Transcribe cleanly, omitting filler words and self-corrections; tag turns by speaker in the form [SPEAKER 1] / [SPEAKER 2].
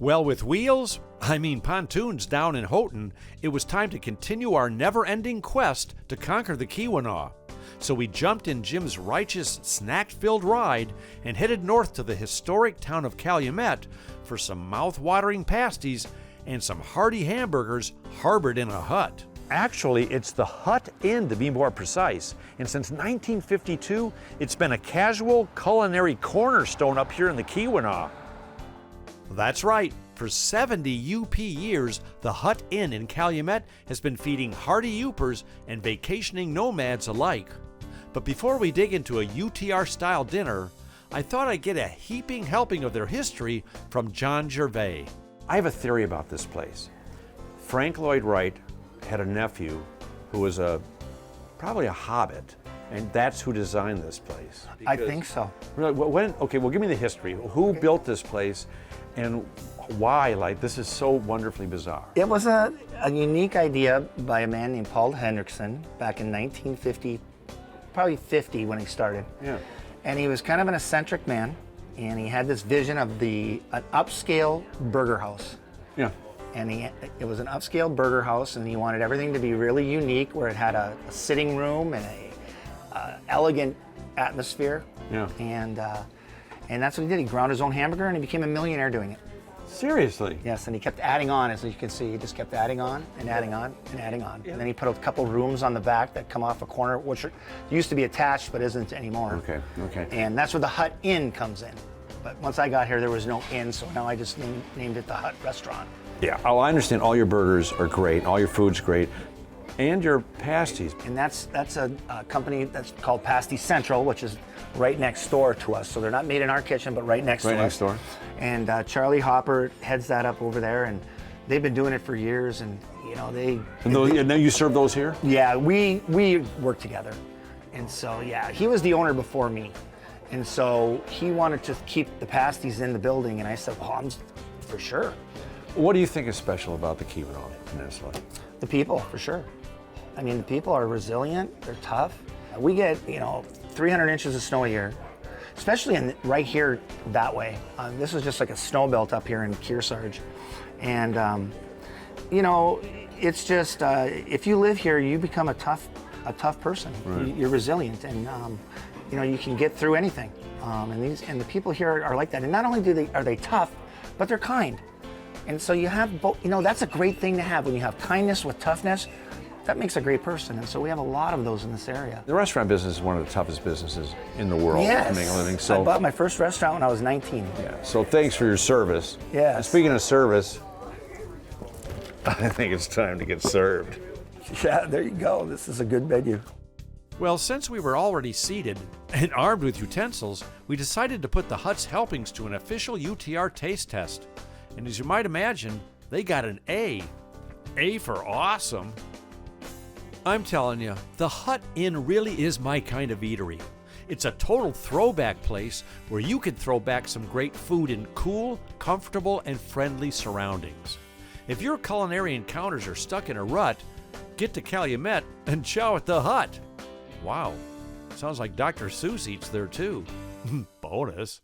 [SPEAKER 1] Well, with wheels, I mean pontoons down in Houghton, it was time to continue our never-ending quest to conquer the Keweenaw. So we jumped in Jim's righteous, snack-filled ride and headed north to the historic town of Calumet for some mouth-watering pasties and some hearty hamburgers harbored in a hut. Actually, it's the Hut Inn to be more precise, and since 1952, it's been a casual culinary cornerstone up here in the Keweenaw. That's right. For 70 UP years, the Hut Inn in Calumet has been feeding hearty Yoopers and vacationing nomads alike. But before we dig into a UTR-style dinner, I thought I'd get a heaping helping of their history from John Gervais. I have a theory about this place. Frank Lloyd Wright had a nephew who was probably a hobbit, and that's who designed this place.
[SPEAKER 2] I think so.
[SPEAKER 1] Okay, well, give me the history. Who built this place, and why? Like, this is so wonderfully bizarre.
[SPEAKER 2] It was a unique idea by a man named Paul Hendrickson back in 1950, probably 50 when he started.
[SPEAKER 1] Yeah.
[SPEAKER 2] And he was kind of an eccentric man, and he had this vision of an upscale burger house.
[SPEAKER 1] Yeah.
[SPEAKER 2] And it was an upscale burger house, and he wanted everything to be really unique, where it had a sitting room and a elegant atmosphere.
[SPEAKER 1] Yeah.
[SPEAKER 2] And that's what he did. He ground his own hamburger, and he became a millionaire doing it.
[SPEAKER 1] Seriously?
[SPEAKER 2] Yes, and he kept adding on, as you can see. He just kept adding on and adding on and adding on. Yeah. And then he put a couple rooms on the back that come off a corner, which used to be attached but isn't anymore.
[SPEAKER 1] Okay.
[SPEAKER 2] And that's where the Hut Inn comes in. But once I got here, there was no inn, so now I just named it the Hut Restaurant.
[SPEAKER 1] Yeah. Oh, I understand. All your burgers are great. All your food's great. And your pasties.
[SPEAKER 2] And that's a company that's called Pasties Central, which is right next door to us. So they're not made in our kitchen, but right next to us.
[SPEAKER 1] Right next door.
[SPEAKER 2] And Charlie Hopper heads that up over there, and they've been doing it for years. And
[SPEAKER 1] And now you serve those here?
[SPEAKER 2] Yeah, we work together. And so yeah, he was the owner before me, and so he wanted to keep the pasties in the building, and I said, well, I'm for sure.
[SPEAKER 1] What do you think is special about the Keweenaw Peninsula?
[SPEAKER 2] The people, for sure. I mean, the people are resilient, they're tough. We get, 300 inches of snow a year, especially right here that way. This is just like a snow belt up here in Kearsarge. And, it's just, if you live here, you become a tough person.
[SPEAKER 1] Right.
[SPEAKER 2] You're resilient, and, you can get through anything. And the people here are like that. And not only are they tough, but they're kind. And so you have both, that's a great thing to have. When you have kindness with toughness, that makes a great person. And so we have a lot of those in this area.
[SPEAKER 1] The restaurant business is one of the toughest businesses in the world
[SPEAKER 2] yes.
[SPEAKER 1] to make a living. So
[SPEAKER 2] I bought my first restaurant when I was 19.
[SPEAKER 1] Yeah. So thanks for your service.
[SPEAKER 2] Yes.
[SPEAKER 1] And speaking of service, I think it's time to get served.
[SPEAKER 2] Yeah, there you go. This is a good menu.
[SPEAKER 1] Well, since we were already seated and armed with utensils, we decided to put the Hut's helpings to an official UTR taste test. And as you might imagine, they got an A. A for awesome. I'm telling you, the Hut Inn really is my kind of eatery. It's a total throwback place where you can throw back some great food in cool, comfortable, and friendly surroundings. If your culinary encounters are stuck in a rut, get to Calumet and chow at the Hut. Wow, sounds like Dr. Seuss eats there too. Bonus.